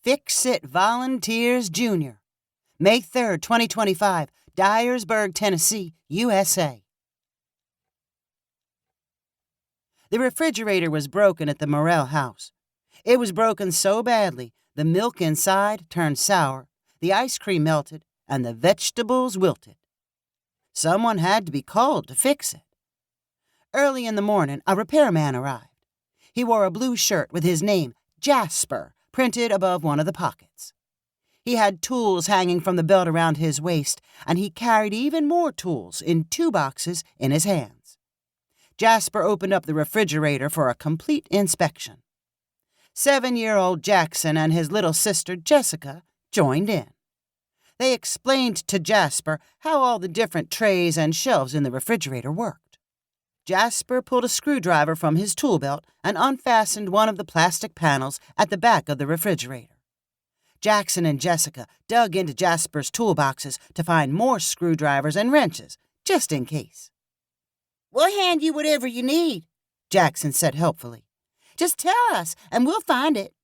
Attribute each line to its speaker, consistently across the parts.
Speaker 1: Fix-It Volunteers Jr. May 3rd, 2025, Dyersburg, Tennessee, USA. The refrigerator was broken at the Morrell house. It was broken so badly, the milk inside turned sour, the ice cream melted, and the vegetables wilted. Someone had to be called to fix it. Early in the morning, a repairman arrived. He wore a blue shirt with his name, Jasper, printed above one of the pockets. He had tools hanging from the belt around his waist, and he carried even more tools in 2 boxes in his hands. Jasper opened up the refrigerator for a complete inspection. 7-year-old Jackson and his little sister Jessica joined in. They explained to Jasper how all the different trays and shelves in the refrigerator worked. Jasper pulled a screwdriver from his tool belt and unfastened one of the plastic panels at the back of the refrigerator. Jackson and Jessica dug into Jasper's toolboxes to find more screwdrivers and wrenches, just in case. "We'll hand you whatever you need," Jackson said helpfully. "Just tell us, and we'll find it."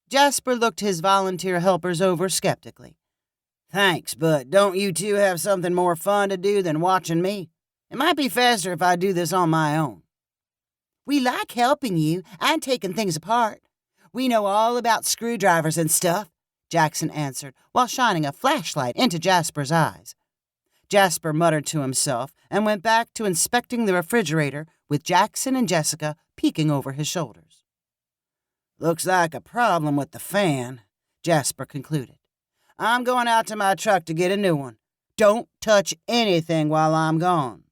Speaker 1: Jasper looked his volunteer helpers over skeptically. "Thanks, but don't you two have something more fun to do than watching me? It might be faster if I do this on my own." "We like helping you and taking things apart. We know all about screwdrivers and stuff," Jackson answered while shining a flashlight into Jasper's eyes. Jasper muttered to himself and went back to inspecting the refrigerator with Jackson and Jessica peeking over his shoulders. "Looks like a problem with the fan," Jasper concluded. "I'm going out to my truck to get a new one. Don't touch anything while I'm gone."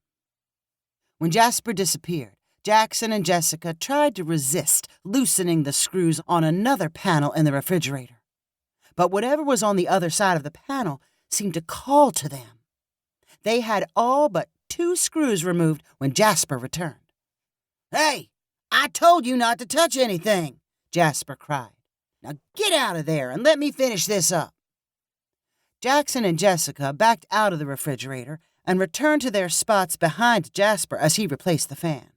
Speaker 1: When Jasper disappeared, Jackson and Jessica tried to resist loosening the screws on another panel in the refrigerator. But whatever was on the other side of the panel seemed to call to them. They had all but 2 screws removed when Jasper returned. "Hey, I told you not to touch anything," Jasper cried. "Now get out of there and let me finish this up." Jackson and Jessica backed out of the refrigerator and returned to their spots behind Jasper as he replaced the fan.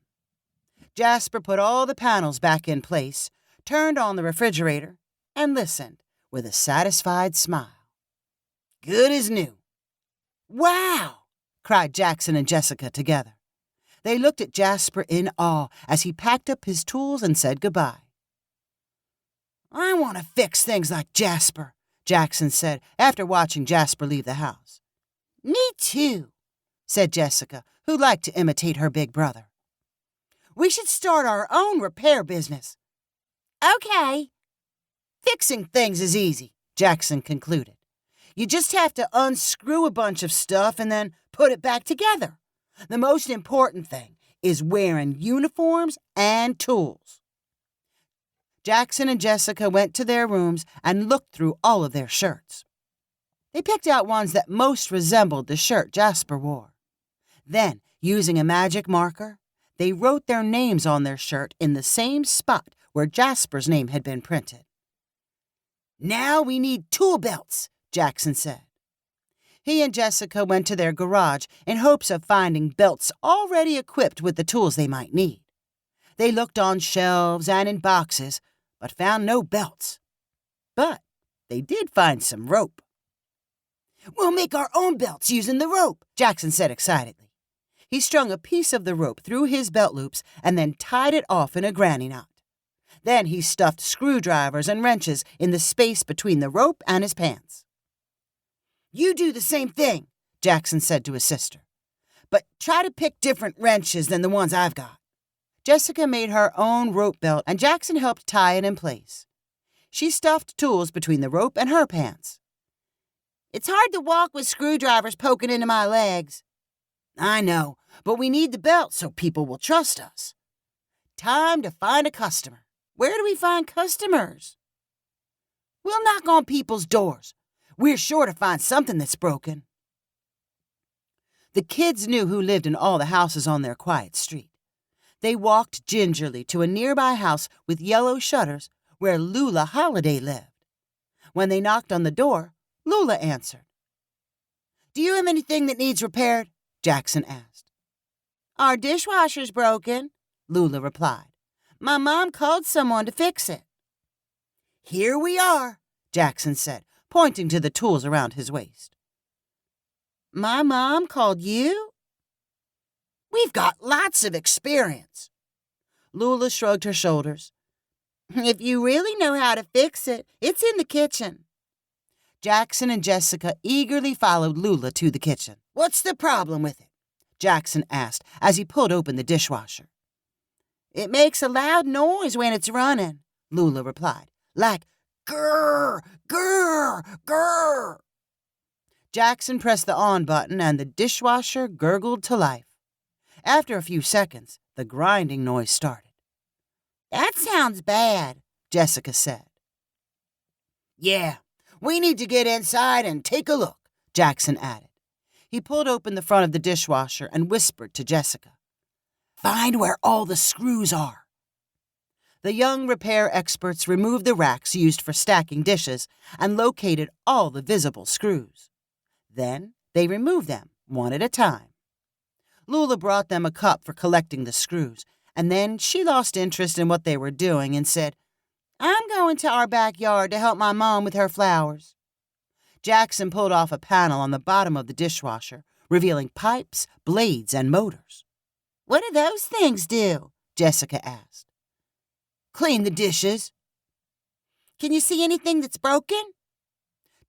Speaker 1: Jasper put all the panels back in place, turned on the refrigerator, and listened with a satisfied smile. "Good as new." "Wow!" cried Jackson and Jessica together. They looked at Jasper in awe as he packed up his tools and said goodbye. "I want to fix things like Jasper," Jackson said after watching Jasper leave the house. "Me too," said Jessica, who liked to imitate her big brother. "We should start our own repair business." "Okay." "Fixing things is easy," Jackson concluded. "You just have to unscrew a bunch of stuff and then put it back together. The most important thing is wearing uniforms and tools." Jackson and Jessica went to their rooms and looked through all of their shirts. They picked out ones that most resembled the shirt Jasper wore. Then, using a magic marker, they wrote their names on their shirt in the same spot where Jasper's name had been printed. "Now we need tool belts," Jackson said. He and Jessica went to their garage in hopes of finding belts already equipped with the tools they might need. They looked on shelves and in boxes, but found no belts. But they did find some rope. "We'll make our own belts using the rope," Jackson said excitedly. He strung a piece of the rope through his belt loops and then tied it off in a granny knot. Then he stuffed screwdrivers and wrenches in the space between the rope and his pants. "You do the same thing," Jackson said to his sister. "But try to pick different wrenches than the ones I've got." Jessica made her own rope belt and Jackson helped tie it in place. She stuffed tools between the rope and her pants. "It's hard to walk with screwdrivers poking into my legs." "I know, but we need the belt so people will trust us." "Time to find a customer." "Where do we find customers?" "We'll knock on people's doors. We're sure to find something that's broken." The kids knew who lived in all the houses on their quiet street. They walked gingerly to a nearby house with yellow shutters where Lula Holiday lived. When they knocked on the door, Lula answered. "Do you have anything that needs repaired?" Jackson asked. "Our dishwasher's broken," Lula replied. "My mom called someone to fix it." "Here we are," Jackson said, pointing to the tools around his waist. My mom called you? We've got lots of experience. Lula shrugged her shoulders. If you really know how to fix it, it's in the kitchen. Jackson and Jessica eagerly followed Lula to the kitchen. What's the problem with it? Jackson asked as he pulled open the dishwasher. It makes a loud noise when it's running, Lula replied. Like, grrr, grrr, grrr. Jackson pressed the on button and the dishwasher gurgled to life. After a few seconds, the grinding noise started. That sounds bad, Jessica said. Yeah, we need to get inside and take a look, Jackson added. He pulled open the front of the dishwasher and whispered to Jessica. Find where all the screws are. The young repair experts removed the racks used for stacking dishes and located all the visible screws. Then they removed them one at a time. Lula brought them a cup for collecting the screws, and then she lost interest in what they were doing and said, I'm going to our backyard to help my mom with her flowers. Jackson pulled off a panel on the bottom of the dishwasher, revealing pipes, blades, and motors. What do those things do? Jessica asked. Clean the dishes. Can you see anything that's broken?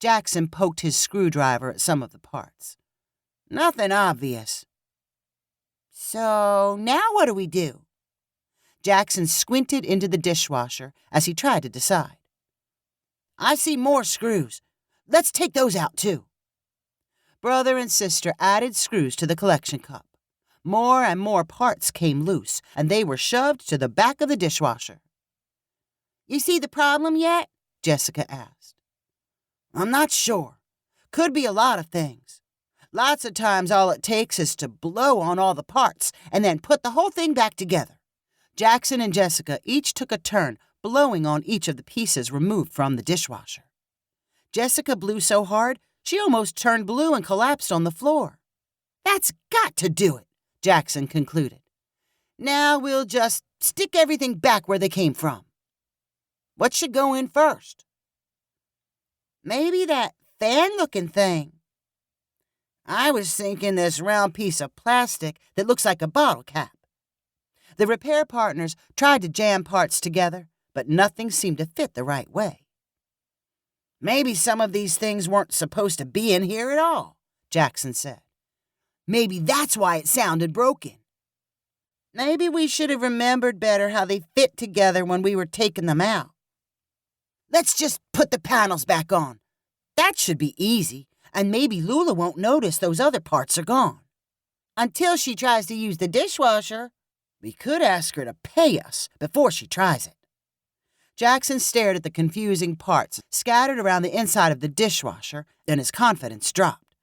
Speaker 1: Jackson poked his screwdriver at some of the parts. Nothing obvious. So now what do we do? Jackson squinted into the dishwasher as he tried to decide. I see more screws. Let's take those out too. Brother and sister added screws to the collection cup. More and more parts came loose, and they were shoved to the back of the dishwasher. You see the problem yet? Jessica asked. I'm not sure. Could be a lot of things. Lots of times all it takes is to blow on all the parts and then put the whole thing back together. Jackson and Jessica each took a turn blowing on each of the pieces removed from the dishwasher. Jessica blew so hard she almost turned blue and collapsed on the floor. That's got to do it, Jackson concluded. Now we'll just stick everything back where they came from. What should go in first? Maybe that fan-looking thing. I was thinking this round piece of plastic that looks like a bottle cap. The repair partners tried to jam parts together, but nothing seemed to fit the right way. Maybe some of these things weren't supposed to be in here at all, Jackson said. Maybe that's why it sounded broken. Maybe we should have remembered better how they fit together when we were taking them out. Let's just put the panels back on. That should be easy, and maybe Lula won't notice those other parts are gone. Until she tries to use the dishwasher, we could ask her to pay us before she tries it. Jackson stared at the confusing parts scattered around the inside of the dishwasher, and his confidence dropped.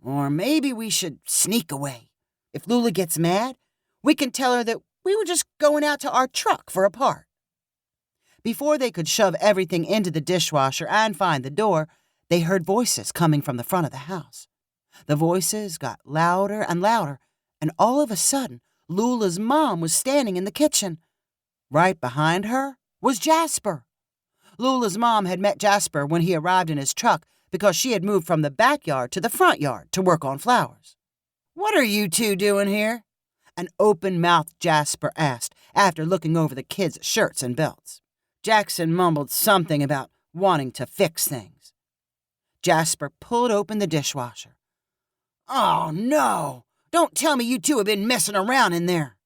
Speaker 1: Or maybe we should sneak away. If Lula gets mad, we can tell her that we were just going out to our truck for a part. Before they could shove everything into the dishwasher and find the door, they heard voices coming from the front of the house. The voices got louder and louder, and all of a sudden, Lula's mom was standing in the kitchen. Right behind her was Jasper. Lula's mom had met Jasper when he arrived in his truck because she had moved from the backyard to the front yard to work on flowers. What are you two doing here? An open-mouthed Jasper asked after looking over the kids' shirts and belts. Jackson mumbled something about wanting to fix things. Jasper pulled open the dishwasher. Oh, no! Don't tell me you two have been messing around in there.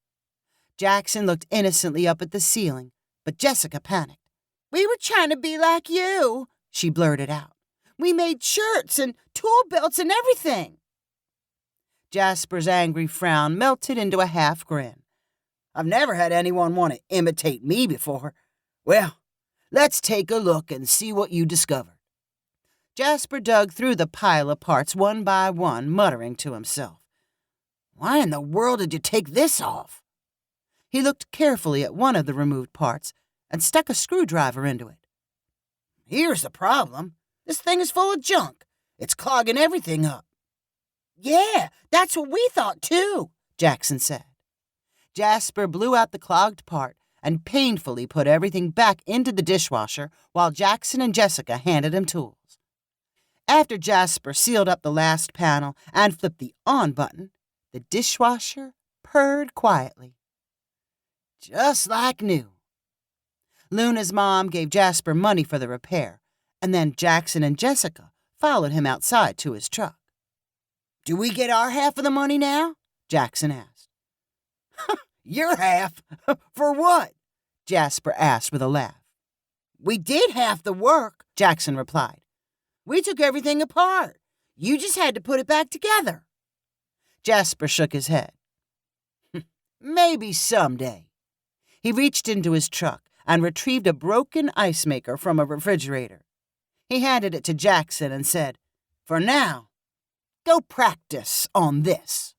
Speaker 1: Jackson looked innocently up at the ceiling, but Jessica panicked. We were trying to be like you, she blurted out. We made shirts and tool belts and everything. Jasper's angry frown melted into a half grin. I've never had anyone want to imitate me before. Well, let's take a look and see what you discovered. Jasper dug through the pile of parts one by one, muttering to himself. Why in the world did you take this off? He looked carefully at one of the removed parts and stuck a screwdriver into it. Here's the problem. This thing is full of junk. It's clogging everything up. Yeah, that's what we thought too, Jackson said. Jasper blew out the clogged part and painfully put everything back into the dishwasher while Jackson and Jessica handed him tools. After Jasper sealed up the last panel and flipped the on button, the dishwasher purred quietly. Just like new. Luna's mom gave Jasper money for the repair, and then Jackson and Jessica followed him outside to his truck. Do we get our half of the money now? Jackson asked. Your half? For what? Jasper asked with a laugh. We did half the work, Jackson replied. We took everything apart. You just had to put it back together. Jasper shook his head. Maybe someday. He reached into his truck and retrieved a broken ice maker from a refrigerator. He handed it to Jackson and said, For now, go practice on this.